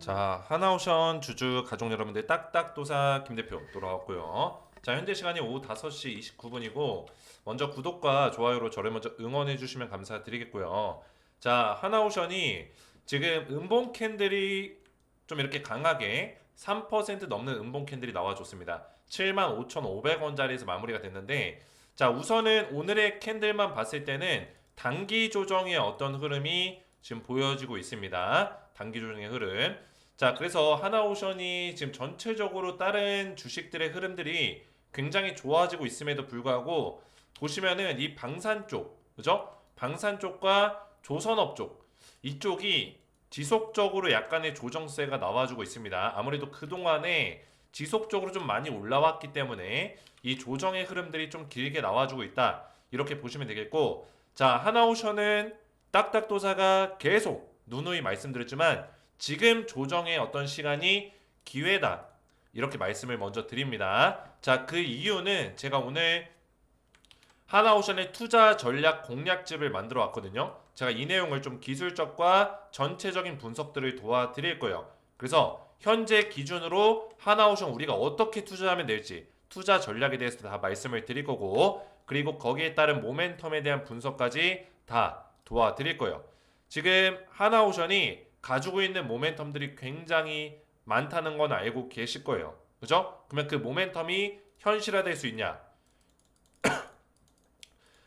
자, 하나오션 주주 가족 여러분들 딱딱도사 김대표 돌아왔고요. 자, 현재 시간이 오후 5시 29분이고 먼저 구독과 좋아요로 저를 먼저 응원해 주시면 감사드리겠고요. 자, 하나오션이 지금 음봉 캔들이 좀 이렇게 강하게 3% 넘는 음봉 캔들이 나와줬습니다. 75,500원짜리에서 마무리가 됐는데, 자, 우선은 오늘의 캔들만 봤을 때는 단기 조정의 어떤 흐름이 지금 보여지고 있습니다. 단기 조정의 흐름. 자, 그래서 하나오션이 지금 전체적으로 다른 주식들의 흐름들이 굉장히 좋아지고 있음에도 불구하고 보시면은 이 방산 쪽, 그죠? 방산 쪽과 조선업 쪽, 이쪽이 지속적으로 약간의 조정세가 나와주고 있습니다. 아무래도 그동안에 지속적으로 좀 많이 올라왔기 때문에 이 조정의 흐름들이 좀 길게 나와주고 있다. 이렇게 보시면 되겠고, 자, 하나오션은 딱딱도사가 계속 누누이 말씀드렸지만 지금 조정의 어떤 시간이 기회다. 이렇게 말씀을 먼저 드립니다. 자, 그 이유는 제가 오늘 하나오션의 투자 전략 공략집을 만들어 왔거든요. 제가 이 내용을 좀 기술적과 전체적인 분석들을 도와드릴 거예요. 그래서 현재 기준으로 하나오션 우리가 어떻게 투자하면 될지 투자 전략에 대해서 다 말씀을 드릴 거고, 그리고 거기에 따른 모멘텀에 대한 분석까지 다 도와드릴 거예요. 지금 하나오션이 가지고 있는 모멘텀들이 굉장히 많다는 건 알고 계실 거예요. 그죠? 그러면 그 모멘텀이 현실화될 수 있냐?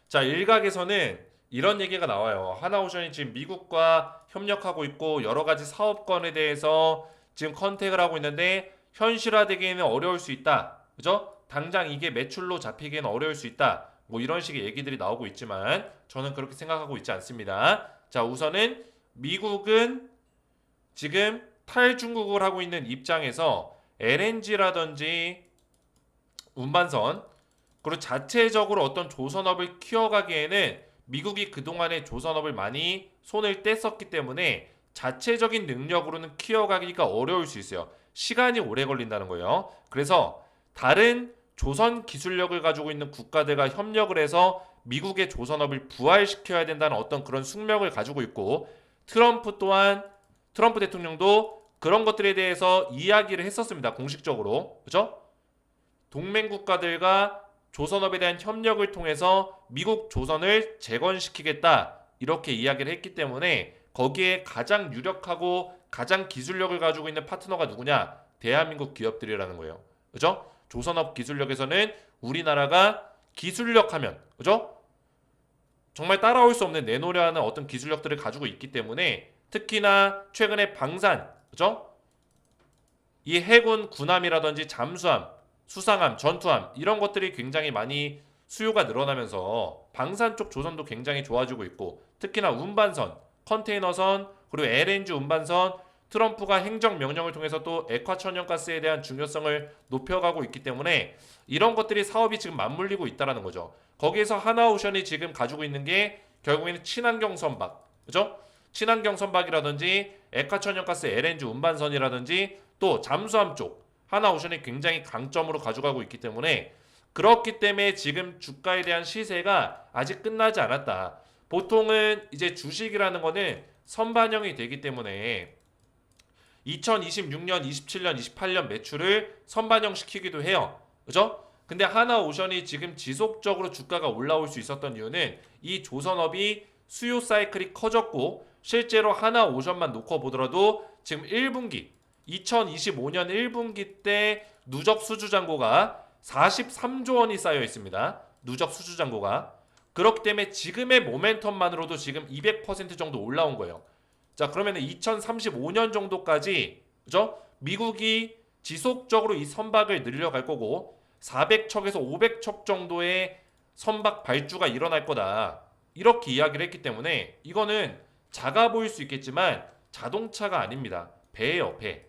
자, 일각에서는 이런 얘기가 나와요. 하나오션이 지금 미국과 협력하고 있고 여러 가지 사업권에 대해서 지금 컨택을 하고 있는데 현실화되기에는 어려울 수 있다. 그죠? 당장 이게 매출로 잡히기에는 어려울 수 있다. 뭐 이런 식의 얘기들이 나오고 있지만 저는 그렇게 생각하고 있지 않습니다. 자, 우선은 미국은 지금 탈중국을 하고 있는 입장에서 LNG라든지 운반선, 그리고 자체적으로 어떤 조선업을 키워가기에는 미국이 그동안에 조선업을 많이 손을 뗐었기 때문에 자체적인 능력으로는 키워가기가 어려울 수 있어요. 시간이 오래 걸린다는 거예요. 그래서 다른 조선 기술력을 가지고 있는 국가들과 협력을 해서 미국의 조선업을 부활시켜야 된다는 어떤 그런 숙명을 가지고 있고, 트럼프 대통령도 그런 것들에 대해서 이야기를 했었습니다. 공식적으로. 그죠? 동맹 국가들과 조선업에 대한 협력을 통해서 미국 조선을 재건시키겠다. 이렇게 이야기를 했기 때문에 거기에 가장 유력하고 가장 기술력을 가지고 있는 파트너가 누구냐? 대한민국 기업들이라는 거예요. 그죠? 조선업 기술력에서는 우리나라가 기술력 하면, 그죠? 정말 따라올 수 없는 내노려하는 어떤 기술력들을 가지고 있기 때문에 특히나 최근에 방산, 그죠? 이 해군 군함이라든지 잠수함, 수상함, 전투함 이런 것들이 굉장히 많이 수요가 늘어나면서 방산 쪽 조선도 굉장히 좋아지고 있고, 특히나 운반선, 컨테이너선, 그리고 LNG 운반선, 트럼프가 행정명령을 통해서 또 액화천연가스에 대한 중요성을 높여가고 있기 때문에 이런 것들이 사업이 지금 맞물리고 있다는 거죠. 거기에서 하나오션이 지금 가지고 있는 게 결국에는 친환경 선박, 그죠? 친환경 선박이라든지 액화천연가스 LNG 운반선이라든지 또 잠수함 쪽 하나오션이 굉장히 강점으로 가져가고 있기 때문에, 그렇기 때문에 지금 주가에 대한 시세가 아직 끝나지 않았다. 보통은 이제 주식이라는 거는 선반영이 되기 때문에 2026년, 27년, 28년 매출을 선반영시키기도 해요. 그죠? 근데 하나오션이 지금 지속적으로 주가가 올라올 수 있었던 이유는 이 조선업이 수요 사이클이 커졌고, 실제로 하나오션만 놓고 보더라도 지금 1분기 2025년 1분기 때 누적 수주 잔고가 43조 원이 쌓여 있습니다. 누적 수주 잔고가. 그렇기 때문에 지금의 모멘텀만으로도 지금 200% 정도 올라온 거예요. 자, 그러면 2035년 정도까지, 그죠? 미국이 지속적으로 이 선박을 늘려갈 거고 400척에서 500척 정도의 선박 발주가 일어날 거다. 이렇게 이야기를 했기 때문에 이거는 작아 보일 수 있겠지만 자동차가 아닙니다. 배예요, 배.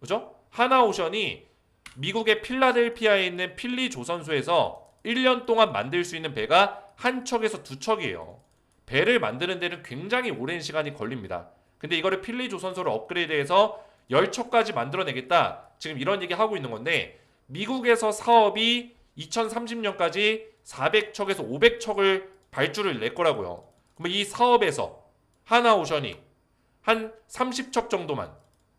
그죠? 하나오션이 미국의 필라델피아에 있는 필리 조선소에서 1년 동안 만들 수 있는 배가 한 척에서 두 척이에요. 배를 만드는 데는 굉장히 오랜 시간이 걸립니다. 근데 이거를 필리 조선소를 업그레이드해서 10척까지 만들어내겠다. 지금 이런 얘기 하고 있는 건데, 미국에서 사업이 2030년까지 400척에서 500척을 발주를 낼 거라고요. 그러면 이 사업에서 하나오션이 한 30척 정도만,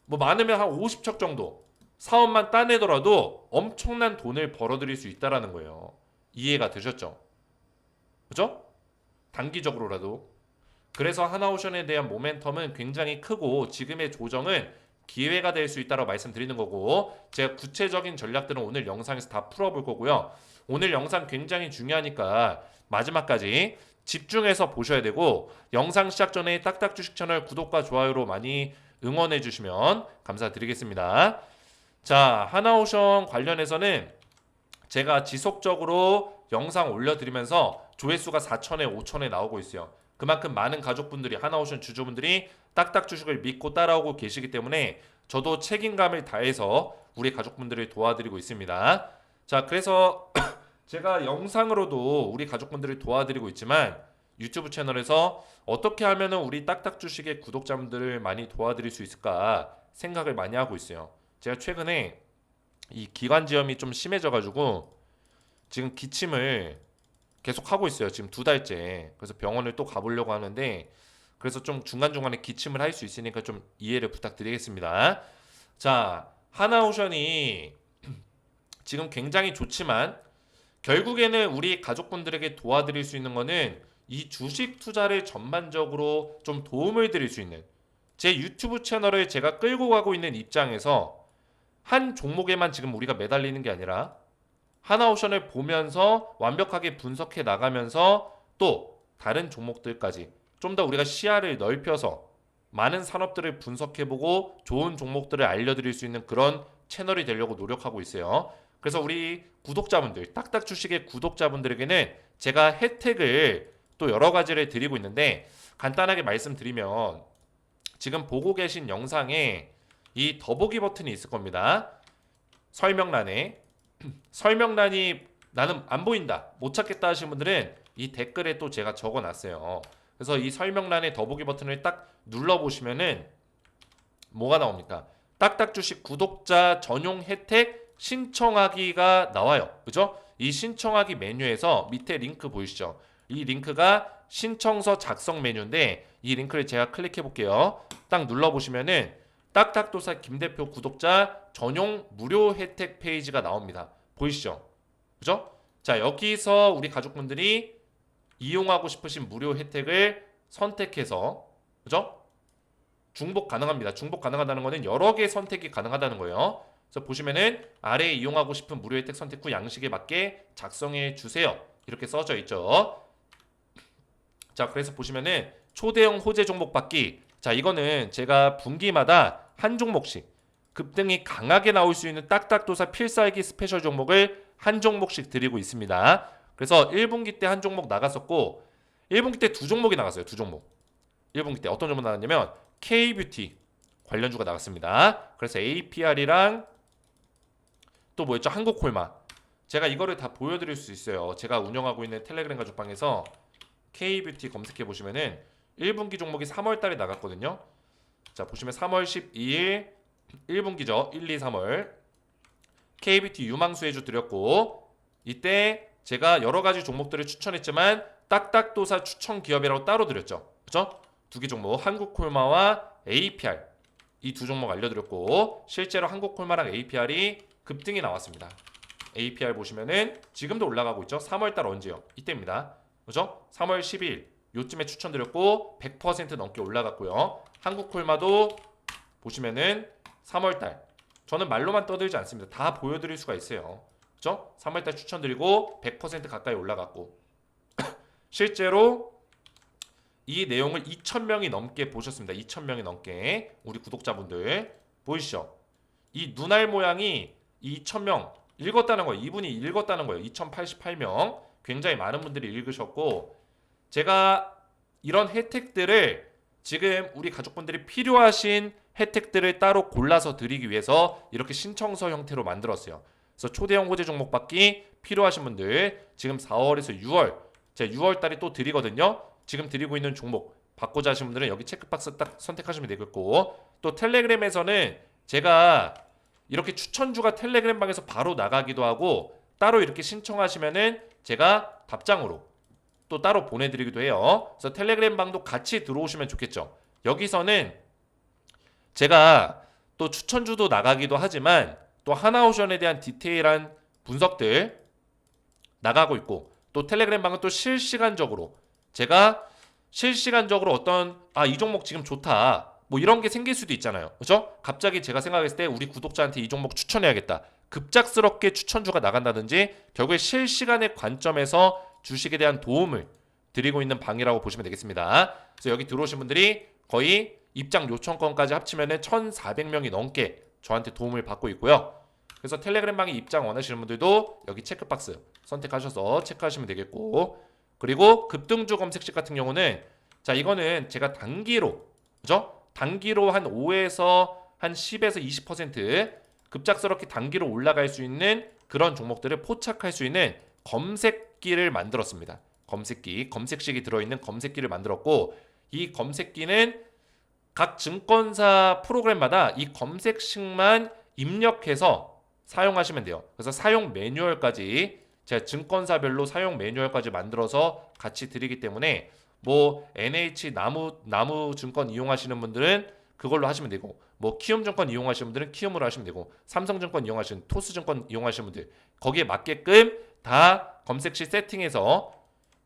뭐 많으면 한 50척 정도 사업만 따내더라도 엄청난 돈을 벌어들일 수 있다라는 거예요. 이해가 되셨죠? 그죠? 단기적으로라도. 그래서 하나오션에 대한 모멘텀은 굉장히 크고 지금의 조정은 기회가 될 수 있다고 말씀드리는 거고, 제가 구체적인 전략들은 오늘 영상에서 다 풀어볼 거고요. 오늘 영상 굉장히 중요하니까 마지막까지 집중해서 보셔야 되고, 영상 시작 전에 딱딱 주식 채널 구독과 좋아요로 많이 응원해 주시면 감사드리겠습니다. 자, 하나오션 관련해서는 제가 지속적으로 영상 올려드리면서 조회수가 4천에 5천에 나오고 있어요. 그만큼 많은 가족분들이, 하나오션 주주분들이 딱딱 주식을 믿고 따라오고 계시기 때문에 저도 책임감을 다해서 우리 가족분들을 도와드리고 있습니다. 자, 그래서 제가 영상으로도 우리 가족분들을 도와드리고 있지만 유튜브 채널에서 어떻게 하면 우리 딱딱 주식의 구독자분들을 많이 도와드릴 수 있을까 생각을 많이 하고 있어요. 제가 최근에 이 기관지염이 좀 심해져가지고 지금 기침을 계속 하고 있어요. 지금 2달째. 그래서 병원을 또 가보려고 하는데, 그래서 좀 중간중간에 기침을 할 수 있으니까 좀 이해를 부탁드리겠습니다. 자, 하나오션이 지금 굉장히 좋지만 결국에는 우리 가족분들에게 도와드릴 수 있는 거는 이 주식 투자를 전반적으로 좀 도움을 드릴 수 있는, 제 유튜브 채널을 제가 끌고 가고 있는 입장에서 한 종목에만 지금 우리가 매달리는 게 아니라 하나오션을 보면서 완벽하게 분석해 나가면서 또 다른 종목들까지 좀 더 우리가 시야를 넓혀서 많은 산업들을 분석해보고 좋은 종목들을 알려드릴 수 있는 그런 채널이 되려고 노력하고 있어요. 그래서 우리 구독자분들, 딱딱 주식의 구독자분들에게는 제가 혜택을 또 여러 가지를 드리고 있는데, 간단하게 말씀드리면 지금 보고 계신 영상에 이 더보기 버튼이 있을 겁니다. 설명란에. 설명란이 나는 안 보인다, 못 찾겠다 하시는 분들은 이 댓글에 또 제가 적어놨어요. 그래서 이 설명란에 더보기 버튼을 딱 눌러보시면은 뭐가 나옵니까? 딱딱 주식 구독자 전용 혜택 신청하기가 나와요. 그죠? 이 신청하기 메뉴에서 밑에 링크 보이시죠? 이 링크가 신청서 작성 메뉴인데, 이 링크를 제가 클릭해 볼게요. 딱 눌러보시면은 딱딱도사 김대표 구독자 전용 무료 혜택 페이지가 나옵니다. 보이시죠? 그죠? 자, 여기서 우리 가족분들이 이용하고 싶으신 무료 혜택을 선택해서, 그죠? 중복 가능합니다. 중복 가능하다는 거는 여러 개 선택이 가능하다는 거예요. 그래서 보시면은 아래에 이용하고 싶은 무료 혜택 선택 후 양식에 맞게 작성해 주세요. 이렇게 써져 있죠. 자, 그래서 보시면은 초대형 호재 종목 받기. 자, 이거는 제가 분기마다 한 종목씩 급등이 강하게 나올 수 있는 딱딱도사 필살기 스페셜 종목을 한 종목씩 드리고 있습니다. 그래서 1분기 때 한 종목 나갔었고 1분기 때 두 종목이 나갔어요. 두 종목. 1분기 때 어떤 종목 나갔냐면 K뷰티 관련주가 나갔습니다. 그래서 APR이랑 또 뭐였죠? 한국콜마. 제가 이거를 다 보여드릴 수 있어요. 제가 운영하고 있는 텔레그램 가족방에서 K뷰티 검색해 보시면은 1분기 종목이 3월 달에 나갔거든요. 자, 보시면 3월 12일 1분기죠. 1, 2, 3월 K뷰티 유망수해주 드렸고, 이때 제가 여러 가지 종목들을 추천했지만 딱딱도사 추천 기업이라고 따로 드렸죠. 그죠? 두 개 종목, 한국콜마와 APR, 이 두 종목 알려드렸고, 실제로 한국콜마랑 APR이 급등이 나왔습니다. APR 보시면은 지금도 올라가고 있죠. 3월달 언제요? 이때입니다. 그죠? 3월 12일 요쯤에 추천드렸고 100% 넘게 올라갔고요. 한국콜마도 보시면은 3월달, 저는 말로만 떠들지 않습니다. 다 보여드릴 수가 있어요. 그죠? 3월달 추천드리고 100% 가까이 올라갔고 실제로 이 내용을 2,000명이 넘게 보셨습니다. 2,000명이 넘게 우리 구독자분들 보이시죠? 이 눈알 모양이 2,000명 읽었다는 거예요. 이분이 읽었다는 거예요. 2,088명. 굉장히 많은 분들이 읽으셨고, 제가 이런 혜택들을 지금 우리 가족분들이 필요하신 혜택들을 따로 골라서 드리기 위해서 이렇게 신청서 형태로 만들었어요. 그래서 초대형 호재 종목 받기 필요하신 분들 지금 4월에서 6월, 제가 6월 달에 또 드리거든요. 지금 드리고 있는 종목 받고자 하시는 분들은 여기 체크박스 딱 선택하시면 되겠고, 또 텔레그램에서는 제가 이렇게 추천주가 텔레그램 방에서 바로 나가기도 하고, 따로 이렇게 신청하시면은 제가 답장으로 또 따로 보내드리기도 해요. 그래서 텔레그램 방도 같이 들어오시면 좋겠죠. 여기서는 제가 또 추천주도 나가기도 하지만 또 하나오션에 대한 디테일한 분석들 나가고 있고 또 텔레그램 방은 또 실시간적으로 제가 실시간적으로 어떤 이 종목 지금 좋다 뭐 이런 게 생길 수도 있잖아요. 그렇죠? 갑자기 제가 생각했을 때 우리 구독자한테 이 종목 추천해야겠다. 급작스럽게 추천주가 나간다든지 결국에 실시간의 관점에서 주식에 대한 도움을 드리고 있는 방이라고 보시면 되겠습니다. 그래서 여기 들어오신 분들이 거의 입장 요청권까지 합치면은 1,400명이 넘게 저한테 도움을 받고 있고요. 그래서 텔레그램 방에 입장 원하시는 분들도 여기 체크박스 선택하셔서 체크하시면 되겠고, 그리고 급등주 검색식 같은 경우는 자 이거는 제가 단기로 그죠? 단기로 한 5에서 한 10에서 20% 급작스럽게 단기로 올라갈 수 있는 그런 종목들을 포착할 수 있는 검색기를 만들었습니다. 검색식이 들어있는 검색기를 만들었고, 이 검색기는 각 증권사 프로그램마다 이 검색식만 입력해서 사용하시면 돼요. 그래서 사용 매뉴얼까지 제가 증권사별로 사용 매뉴얼까지 만들어서 같이 드리기 때문에 뭐 NH 나무 증권 이용하시는 분들은 그걸로 하시면 되고, 뭐 키움증권 이용하시는 분들은 키움으로 하시면 되고, 삼성증권 이용하시는 토스증권 이용하시는 분들 거기에 맞게끔 다 검색시 세팅해서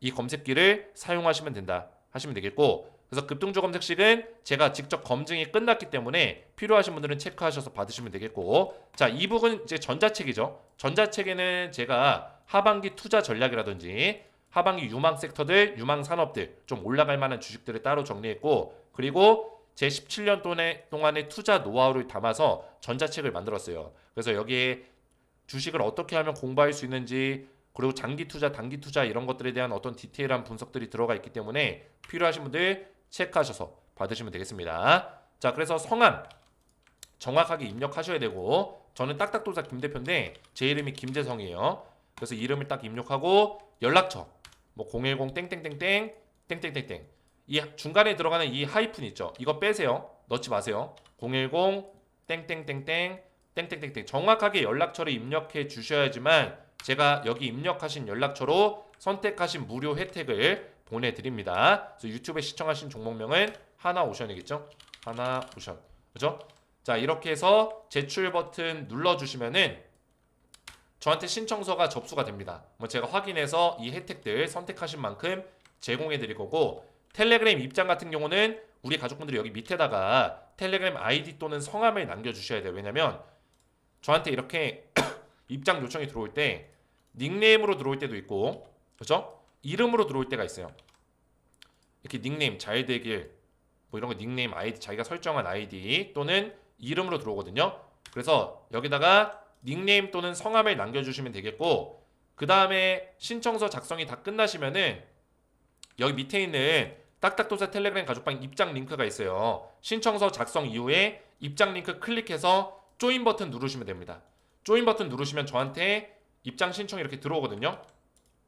이 검색기를 사용하시면 된다 하시면 되겠고, 그래서 급등주 검색식은 제가 직접 검증이 끝났기 때문에 필요하신 분들은 체크하셔서 받으시면 되겠고, 자, 이 부분 이제 전자책이죠. 전자책에는 제가 하반기 투자 전략이라든지 하반기 유망 섹터들, 유망 산업들 좀 올라갈 만한 주식들을 따로 정리했고, 그리고 제 17년 동안의 투자 노하우를 담아서 전자책을 만들었어요. 그래서 여기에 주식을 어떻게 하면 공부할 수 있는지, 그리고 장기 투자, 단기 투자 이런 것들에 대한 어떤 디테일한 분석들이 들어가 있기 때문에 필요하신 분들 체크하셔서 받으시면 되겠습니다. 자, 그래서 성함 정확하게 입력하셔야 되고, 저는 딱딱도사 김대표인데 제 이름이 김재성이에요. 그래서 이름을 딱 입력하고 연락처 뭐 010 땡땡땡땡 땡땡땡땡 이 중간에 들어가는 이 하이픈 있죠. 이거 빼세요. 넣지 마세요. 010 땡땡땡땡 땡땡땡땡 정확하게 연락처를 입력해 주셔야지만 제가 여기 입력하신 연락처로 선택하신 무료 혜택을 보내드립니다. 그래서 유튜브에 시청하신 종목명은 하나오션이겠죠? 하나오션. 그죠? 자, 이렇게 해서 제출 버튼 눌러주시면은 저한테 신청서가 접수가 됩니다. 뭐 제가 확인해서 이 혜택들 선택하신 만큼 제공해 드릴 거고, 텔레그램 입장 같은 경우는 우리 가족분들이 여기 밑에다가 텔레그램 아이디 또는 성함을 남겨주셔야 돼요. 왜냐면 저한테 이렇게 입장 요청이 들어올 때 닉네임으로 들어올 때도 있고, 그죠? 이름으로 들어올 때가 있어요. 이렇게 닉네임 잘 되길 뭐 이런 거 닉네임 아이디 자기가 설정한 아이디 또는 이름으로 들어오거든요. 그래서 여기다가 닉네임 또는 성함을 남겨주시면 되겠고, 그 다음에 신청서 작성이 다 끝나시면은 여기 밑에 있는 딱딱도사 텔레그램 가족방 입장 링크가 있어요. 신청서 작성 이후에 입장 링크 클릭해서 조인 버튼 누르시면 됩니다. 조인 버튼 누르시면 저한테 입장 신청이 이렇게 들어오거든요.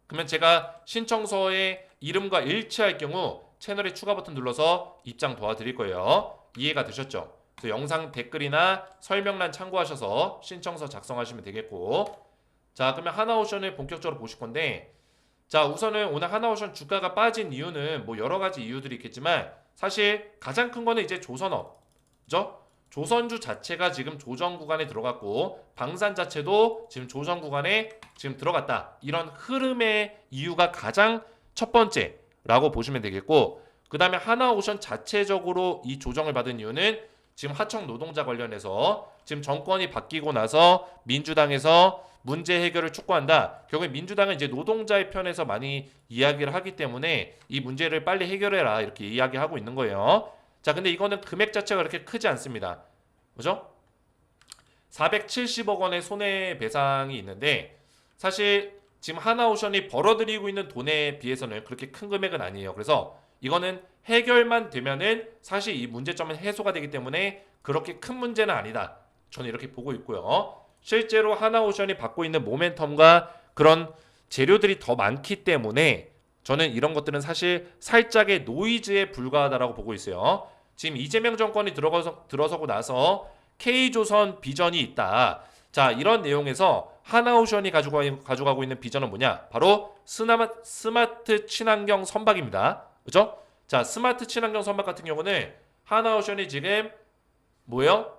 그러면 제가 신청서의 이름과 일치할 경우 채널에 추가 버튼 눌러서 입장 도와드릴 거예요. 이해가 되셨죠? 그래서 영상 댓글이나 설명란 참고하셔서 신청서 작성하시면 되겠고, 자, 그러면 하나오션을 본격적으로 보실 건데, 자, 우선은 오늘 하나오션 주가가 빠진 이유는 뭐 여러 가지 이유들이 있겠지만 사실 가장 큰 거는 이제 조선업, 그죠? 조선주 자체가 지금 조정 구간에 들어갔고 방산 자체도 지금 조정 구간에 지금 들어갔다. 이런 흐름의 이유가 가장 첫 번째라고 보시면 되겠고, 그 다음에 하나오션 자체적으로 이 조정을 받은 이유는 지금 하청 노동자 관련해서 지금 정권이 바뀌고 나서 민주당에서 문제 해결을 촉구한다. 결국에 민주당은 이제 노동자의 편에서 많이 이야기를 하기 때문에 이 문제를 빨리 해결해라 이렇게 이야기하고 있는 거예요. 자, 근데 이거는 금액 자체가 그렇게 크지 않습니다. 그죠? 470억 원의 손해배상이 있는데 사실 지금 하나오션이 벌어들이고 있는 돈에 비해서는 그렇게 큰 금액은 아니에요. 그래서 이거는 해결만 되면은 사실 이 문제점은 해소가 되기 때문에 그렇게 큰 문제는 아니다. 저는 이렇게 보고 있고요. 실제로 하나오션이 받고 있는 모멘텀과 그런 재료들이 더 많기 때문에 저는 이런 것들은 사실 살짝의 노이즈에 불과하다라고 보고 있어요. 지금 이재명 정권이 들어서고 나서 K조선 비전이 있다. 자, 이런 내용에서 하나오션이 가져가고 있는 비전은 뭐냐? 바로 스마트 친환경 선박입니다. 그죠? 자, 스마트 친환경 선박 같은 경우는 하나오션이 지금 뭐예요?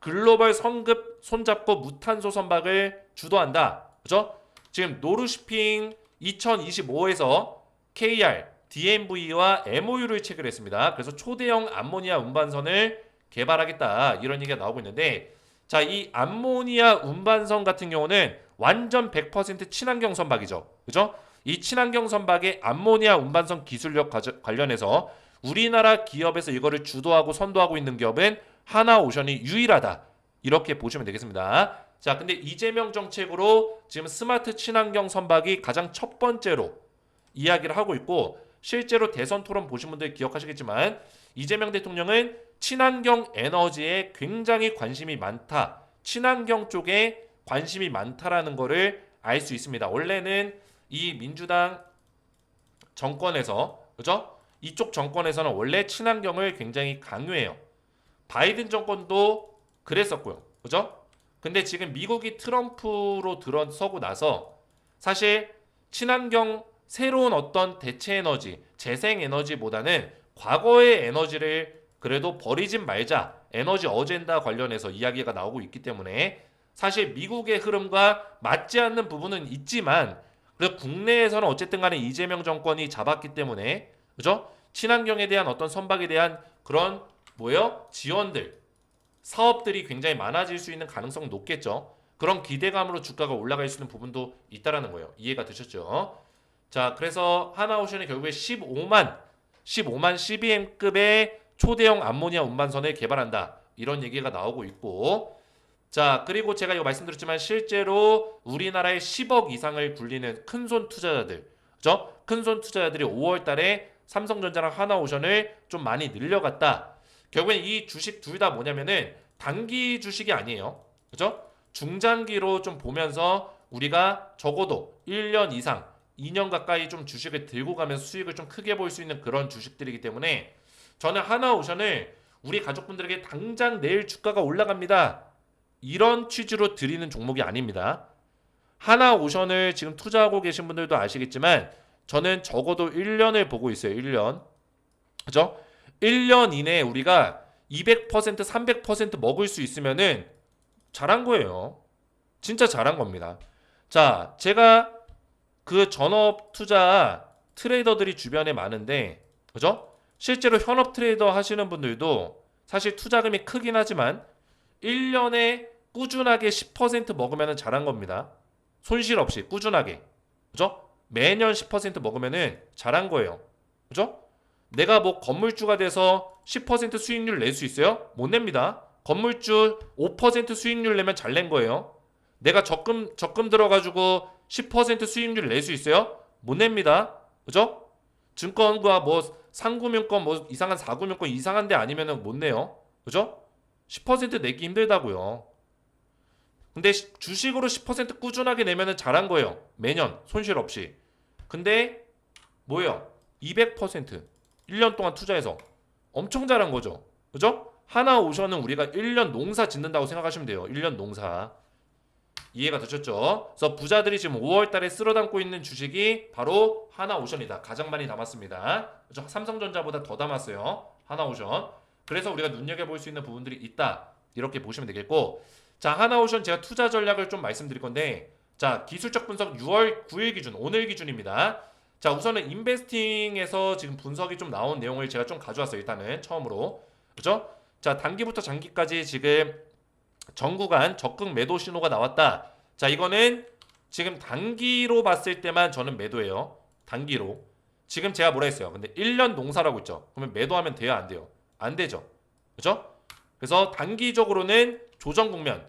글로벌 성급 손잡고 무탄소 선박을 주도한다. 그죠? 지금 노르시핑 2025에서 KR, DNV와 MOU를 체결했습니다. 그래서 초대형 암모니아 운반선을 개발하겠다. 이런 얘기가 나오고 있는데 자, 이 암모니아 운반선 같은 경우는 완전 100% 친환경 선박이죠. 그죠? 이 친환경 선박의 암모니아 운반선 기술력 관련해서 우리나라 기업에서 이거를 주도하고 선도하고 있는 기업은 하나오션이 유일하다. 이렇게 보시면 되겠습니다. 자, 근데 이재명 정책으로 지금 스마트 친환경 선박이 가장 첫 번째로 이야기를 하고 있고 실제로 대선 토론 보신 분들 기억하시겠지만 이재명 대통령은 친환경 에너지에 굉장히 관심이 많다. 친환경 쪽에 관심이 많다라는 거를 알 수 있습니다. 원래는 이 민주당 정권에서 그죠? 이쪽 정권에서는 원래 친환경을 굉장히 강요해요. 바이든 정권도 그랬었고요. 그죠? 근데 지금 미국이 트럼프로 들어서고 나서 사실 친환경 새로운 어떤 대체 에너지, 재생 에너지보다는 과거의 에너지를 그래도 버리진 말자. 에너지 어젠다 관련해서 이야기가 나오고 있기 때문에 사실 미국의 흐름과 맞지 않는 부분은 있지만 그래서 국내에서는 어쨌든 간에 이재명 정권이 잡았기 때문에 그죠? 친환경에 대한 어떤 선박에 대한 그런 뭐예요? 지원들, 사업들이 굉장히 많아질 수 있는 가능성은 높겠죠. 그런 기대감으로 주가가 올라갈 수 있는 부분도 있다라는 거예요. 이해가 되셨죠? 자, 그래서 하나오션이 결국에 15만 CBM급의 초대형 암모니아 운반선을 개발한다. 이런 얘기가 나오고 있고 자, 그리고 제가 이거 말씀드렸지만 실제로 우리나라의 10억 이상을 굴리는 큰손 투자자들 그죠? 큰손 투자자들이 5월 달에 삼성전자랑 하나오션을 좀 많이 늘려갔다. 결국엔 이 주식 둘 다 뭐냐면은 단기 주식이 아니에요. 그죠? 중장기로 좀 보면서 우리가 적어도 1년 이상 2년 가까이 좀 주식을 들고 가면서 수익을 좀 크게 볼 수 있는 그런 주식들이기 때문에 저는 하나오션을 우리 가족분들에게 당장 내일 주가가 올라갑니다. 이런 취지로 드리는 종목이 아닙니다. 하나오션을 지금 투자하고 계신 분들도 아시겠지만 저는 적어도 1년을 보고 있어요. 1년. 그죠? 1년 이내에 우리가 200%, 300% 먹을 수 있으면은 잘한 거예요. 진짜 잘한 겁니다. 자, 제가 그 전업 투자 트레이더들이 주변에 많은데, 그죠? 실제로 현업 트레이더 하시는 분들도 사실 투자금이 크긴 하지만 1년에 꾸준하게 10% 먹으면 잘한 겁니다. 손실 없이 꾸준하게. 그죠? 매년 10% 먹으면 잘한 거예요. 그죠? 내가 뭐 건물주가 돼서 10% 수익률 낼 수 있어요? 못 냅니다. 건물주 5% 수익률 내면 잘 낸 거예요. 내가 적금 들어가지고 10% 수익률 낼 수 있어요? 못 냅니다. 그죠? 증권과 뭐 상금융권 뭐 이상한 사금융권 이상한 데 아니면은 못 내요. 그죠? 10% 내기 힘들다고요. 근데 주식으로 10% 꾸준하게 내면은 잘한 거예요. 매년 손실 없이. 근데 뭐예요? 200% 1년 동안 투자해서 엄청 잘한 거죠. 그죠? 하나오션은 우리가 1년 농사 짓는다고 생각하시면 돼요. 1년 농사. 이해가 되셨죠? 그래서 부자들이 지금 5월 달에 쓸어 담고 있는 주식이 바로 하나오션이다. 가장 많이 담았습니다. 그죠? 삼성전자보다 더 담았어요. 하나오션. 그래서 우리가 눈여겨볼 수 있는 부분들이 있다. 이렇게 보시면 되겠고 자, 하나오션 제가 투자 전략을 좀 말씀드릴 건데 자, 기술적 분석 6월 9일 기준, 오늘 기준입니다. 자, 우선은 인베스팅에서 지금 분석이 좀 나온 내용을 제가 좀 가져왔어요. 일단은 처음으로. 그죠? 자, 단기부터 장기까지 지금 전 구간 적극 매도 신호가 나왔다. 자, 이거는 지금 단기로 봤을 때만 저는 매도예요. 단기로. 지금 제가 뭐라 했어요? 근데 1년 농사라고 있죠. 그러면 매도하면 돼요, 안 돼요? 안 되죠. 그죠? 그래서 단기적으로는 조정 국면,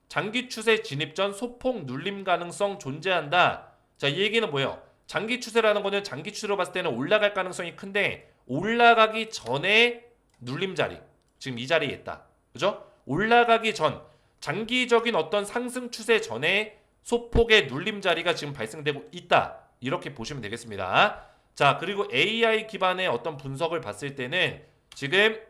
장기 추세 진입 전 소폭 눌림 가능성 존재한다. 자, 이 얘기는 뭐예요? 장기 추세라는 거는 장기 추세로 봤을 때는 올라갈 가능성이 큰데 올라가기 전에 눌림 자리, 지금 이 자리에 있다. 그죠? 올라가기 전 장기적인 어떤 상승 추세 전에 소폭의 눌림 자리가 지금 발생되고 있다. 이렇게 보시면 되겠습니다. 자, 그리고 AI 기반의 어떤 분석을 봤을 때는 지금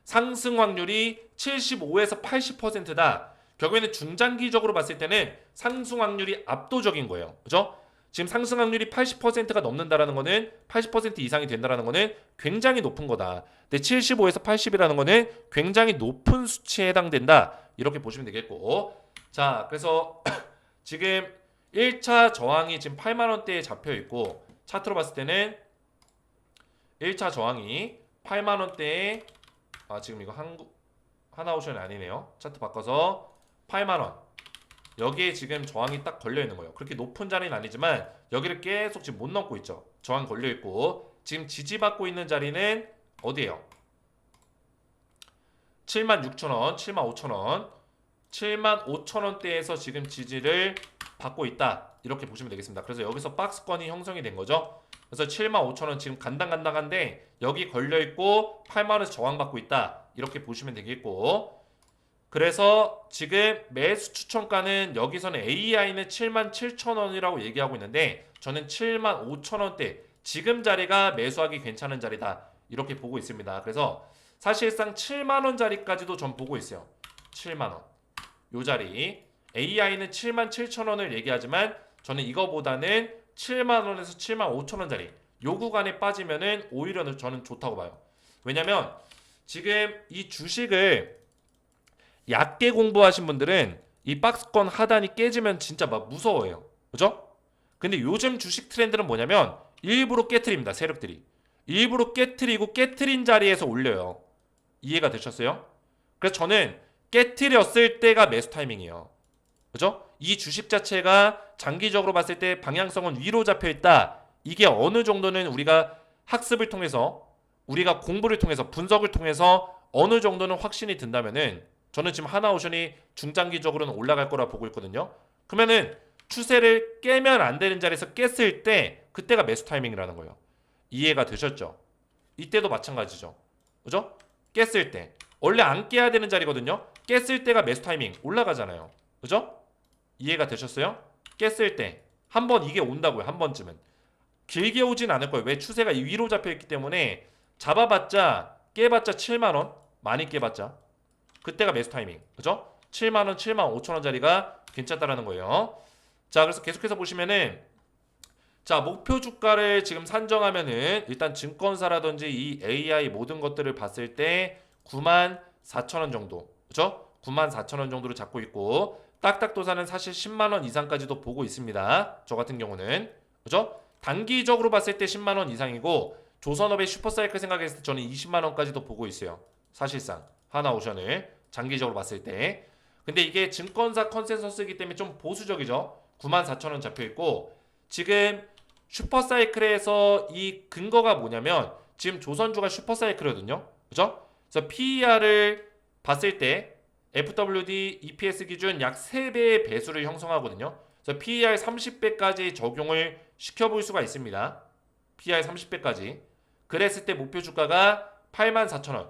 상승 확률이 75에서 80%다. 결국에는 중장기적으로 봤을 때는 상승 확률이 압도적인 거예요. 그죠? 지금 상승 확률이 80%가 넘는다라는 거는 80% 이상이 된다라는 거는 굉장히 높은 거다. 근데 75에서 80이라는 거는 굉장히 높은 수치에 해당된다. 이렇게 보시면 되겠고. 자, 그래서 지금 1차 저항이 지금 8만 원대에 잡혀 있고 차트로 봤을 때는 1차 저항이 8만 원대에 지금 이거 하나오션이 아니네요. 차트 바꿔서 8만 원. 여기에 지금 저항이 딱 걸려 있는 거예요. 그렇게 높은 자리는 아니지만 여기를 계속 지금 못 넘고 있죠. 저항 걸려 있고 지금 지지받고 있는 자리는 어디예요? 76,000원, 75,000원, 75,000원대에서 지금 지지를 받고 있다. 이렇게 보시면 되겠습니다. 그래서 여기서 박스권이 형성이 된 거죠. 그래서 75,000원 지금 간당간당한데 여기 걸려 있고 8만 원에서 저항받고 있다. 이렇게 보시면 되겠고. 그래서 지금 매수 추천가는 여기서는 AI는 77,000원이라고 얘기하고 있는데 저는 75,000원대 지금 자리가 매수하기 괜찮은 자리다 이렇게 보고 있습니다. 그래서 사실상 7만원 자리까지도 전 보고 있어요. 7만원 요 자리 AI는 77,000원을 얘기하지만 저는 이거보다는 7만원에서 75,000원 자리 요 구간에 빠지면은 오히려 저는 좋다고 봐요. 왜냐면 지금 이 주식을 얕게 공부하신 분들은 이 박스권 하단이 깨지면 진짜 막 무서워해요. 그죠? 근데 요즘 주식 트렌드는 뭐냐면 일부러 깨트립니다. 세력들이. 일부러 깨트리고 깨트린 자리에서 올려요. 이해가 되셨어요? 그래서 저는 깨트렸을 때가 매수 타이밍이에요. 그죠? 이 주식 자체가 장기적으로 봤을 때 방향성은 위로 잡혀 있다. 이게 어느 정도는 우리가 학습을 통해서 우리가 공부를 통해서 분석을 통해서 어느 정도는 확신이 든다면은 저는 지금 하나오션이 중장기적으로는 올라갈 거라 보고 있거든요. 그러면은 추세를 깨면 안 되는 자리에서 깼을 때 그때가 매수 타이밍이라는 거예요. 이해가 되셨죠? 이때도 마찬가지죠. 그죠? 깼을 때 원래 안 깨야 되는 자리거든요. 깼을 때가 매수 타이밍 올라가잖아요. 그죠? 이해가 되셨어요? 깼을 때 한 번 이게 온다고요. 한 번쯤은 길게 오진 않을 거예요. 왜? 추세가 위로 잡혀 있기 때문에 잡아봤자 깨봤자 7만 원 많이 깨봤자 그때가 매수 타이밍. 그죠? 7만 원, 7만 5천 원짜리가 괜찮다라는 거예요. 자, 그래서 계속해서 보시면은 자, 목표 주가를 지금 산정하면은 일단 증권사라든지 이 AI 모든 것들을 봤을 때 9만 4천 원 정도. 그죠? 9만 4천 원 정도로 잡고 있고 딱딱도사는 사실 10만 원 이상까지도 보고 있습니다. 저 같은 경우는. 그죠? 단기적으로 봤을 때 10만 원 이상이고 조선업의 슈퍼사이클 생각했을 때 저는 20만 원까지도 보고 있어요. 사실상 하나오션을 장기적으로 봤을 때. 근데 이게 증권사 컨센서스이기 때문에 좀 보수적이죠. 9만 4천 원 잡혀 있고 지금 슈퍼사이클에서 이 근거가 뭐냐면 지금 조선주가 슈퍼사이클이거든요. 그죠? 그래서 PER을 봤을 때 FWD EPS 기준 약 3배의 배수를 형성하거든요. 그래서 PER 30배까지 적용을 시켜볼 수가 있습니다. PER 30배까지. 그랬을 때 목표 주가가 84,000원,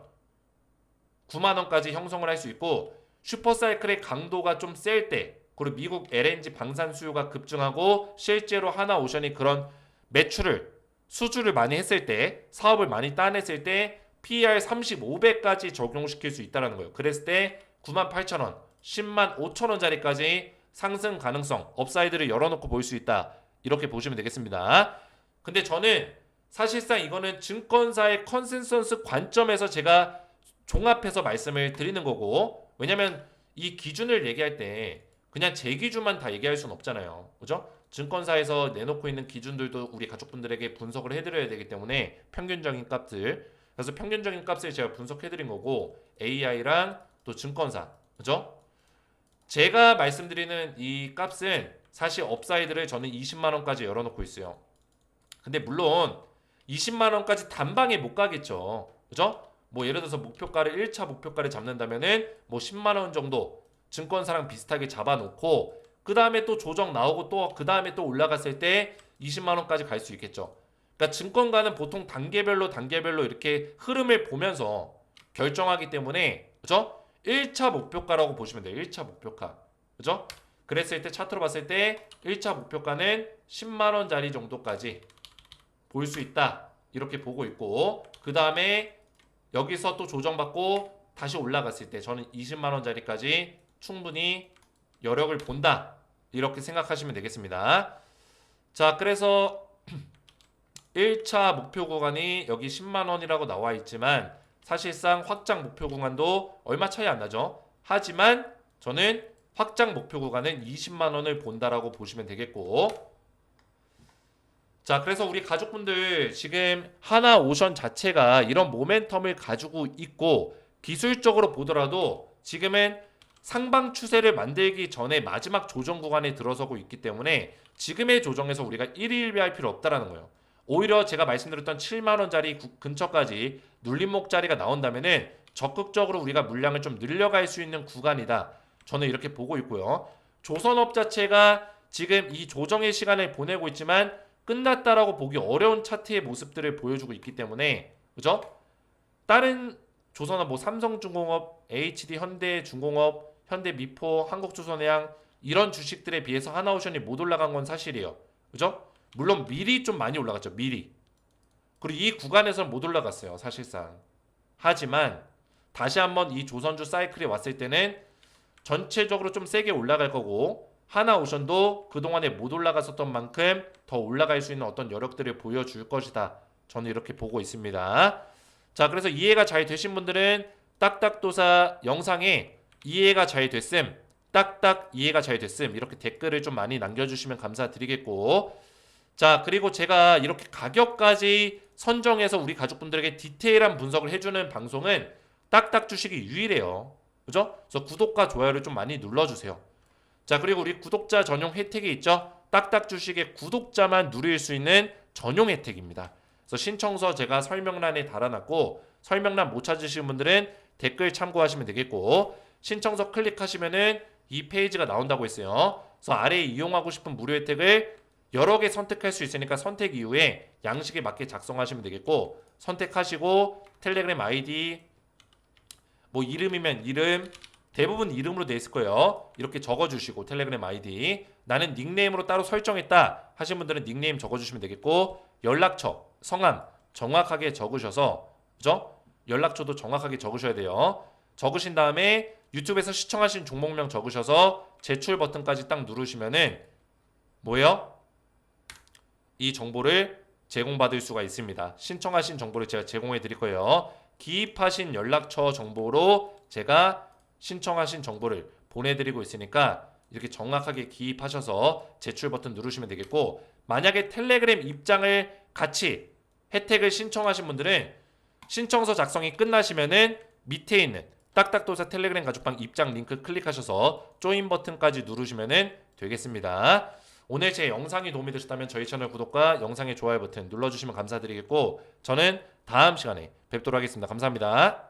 9만원까지 형성을 할 수 있고 슈퍼사이클의 강도가 좀 셀 때 그리고 미국 LNG 방산 수요가 급증하고 실제로 하나오션이 그런 매출을 수주를 많이 했을 때 사업을 많이 따냈을 때 PER 35배까지 적용시킬 수 있다는 거예요. 그랬을 때 98,000원, 10만 5천원짜리까지 상승 가능성, 업사이드를 열어놓고 볼 수 있다. 이렇게 보시면 되겠습니다. 근데 저는 사실상 이거는 증권사의 컨센서스 관점에서 제가 종합해서 말씀을 드리는 거고 왜냐면 이 기준을 얘기할 때 그냥 제 기준만 다 얘기할 수는 없잖아요. 그죠? 증권사에서 내놓고 있는 기준들도 우리 가족분들에게 분석을 해드려야 되기 때문에 평균적인 값들 그래서 평균적인 값을 제가 분석해드린 거고 AI랑 또 증권사 그죠? 제가 말씀드리는 이 값은 사실 업사이드를 저는 20만원까지 열어놓고 있어요. 근데 물론 20만원까지 단방에 못 가겠죠. 그죠? 뭐 예를 들어서 목표가를 1차 목표가를 잡는다면은 뭐 10만원 정도 증권사랑 비슷하게 잡아놓고 그 다음에 또 조정 나오고 또 그 다음에 또 올라갔을 때 20만원까지 갈 수 있겠죠. 그러니까 증권가는 보통 단계별로 이렇게 흐름을 보면서 결정하기 때문에 그죠? 1차 목표가라고 보시면 돼요. 1차 목표가. 그죠? 그랬을 때 차트로 봤을 때 1차 목표가는 10만원짜리 정도까지 볼 수 있다. 이렇게 보고 있고 그 다음에 여기서 또 조정받고 다시 올라갔을 때 저는 20만원짜리까지 충분히 여력을 본다. 이렇게 생각하시면 되겠습니다. 자, 그래서 1차 목표 구간이 여기 10만 원이라고 나와 있지만 사실상 확장 목표 구간도 얼마 차이 안 나죠. 하지만 저는 확장 목표 구간은 20만 원을 본다라고 보시면 되겠고, 자, 그래서 우리 가족분들 지금 하나오션 자체가 이런 모멘텀을 가지고 있고 기술적으로 보더라도 지금은 상방 추세를 만들기 전에 마지막 조정 구간에 들어서고 있기 때문에 지금의 조정에서 우리가 1일비할 필요 없다라는 거예요. 오히려 제가 말씀드렸던 7만 원짜리 근처까지 눌림목자리가 나온다면은 적극적으로 우리가 물량을 좀 늘려갈 수 있는 구간이다. 저는 이렇게 보고 있고요. 조선업 자체가 지금 이 조정의 시간을 보내고 있지만 끝났다라고 보기 어려운 차트의 모습들을 보여주고 있기 때문에, 그죠? 다른 조선업 뭐 삼성중공업, HD 현대중공업, 현대미포, 한국조선해양 이런 주식들에 비해서 하나오션이 못 올라간 건 사실이에요. 그죠? 물론 미리 좀 많이 올라갔죠. 미리. 그리고 이 구간에서는 못 올라갔어요. 사실상. 하지만 다시 한번 이 조선주 사이클에 왔을 때는 전체적으로 좀 세게 올라갈 거고 하나오션도 그동안에 못 올라갔었던 만큼 더 올라갈 수 있는 어떤 여력들을 보여줄 것이다. 저는 이렇게 보고 있습니다. 자, 그래서 이해가 잘 되신 분들은 딱딱도사 영상에 이해가 잘 됐음, 딱딱 이해가 잘 됐음 이렇게 댓글을 좀 많이 남겨주시면 감사드리겠고, 자, 그리고 제가 이렇게 가격까지 선정해서 우리 가족분들에게 디테일한 분석을 해주는 방송은 딱딱 주식이 유일해요. 그죠? 그래서 구독과 좋아요를 좀 많이 눌러주세요. 자, 그리고 우리 구독자 전용 혜택이 있죠? 딱딱 주식의 구독자만 누릴 수 있는 전용 혜택입니다. 그래서 신청서 제가 설명란에 달아놨고 설명란 못 찾으시는 분들은 댓글 참고하시면 되겠고 신청서 클릭하시면은 이 페이지가 나온다고 했어요. 그래서 아래에 이용하고 싶은 무료 혜택을 여러 개 선택할 수 있으니까 선택 이후에 양식에 맞게 작성하시면 되겠고 선택하시고 텔레그램 아이디 뭐 이름이면 이름 대부분 이름으로 돼 있을 거예요. 이렇게 적어주시고 텔레그램 아이디 나는 닉네임으로 따로 설정했다 하신 분들은 닉네임 적어주시면 되겠고 연락처, 성함 정확하게 적으셔서 그죠? 연락처도 정확하게 적으셔야 돼요. 적으신 다음에 유튜브에서 시청하신 종목명 적으셔서 제출 버튼까지 딱 누르시면은 뭐예요? 이 정보를 제공받을 수가 있습니다. 신청하신 정보를 제가 제공해 드릴 거예요. 기입하신 연락처 정보로 제가 신청하신 정보를 보내드리고 있으니까 이렇게 정확하게 기입하셔서 제출 버튼 누르시면 되겠고 만약에 텔레그램 입장을 같이 혜택을 신청하신 분들은 신청서 작성이 끝나시면은 밑에 있는 딱딱도사 텔레그램 가족방 입장 링크 클릭하셔서 조인 버튼까지 누르시면 되겠습니다. 오늘 제 영상이 도움이 되셨다면 저희 채널 구독과 영상의 좋아요 버튼 눌러주시면 감사드리겠고 저는 다음 시간에 뵙도록 하겠습니다. 감사합니다.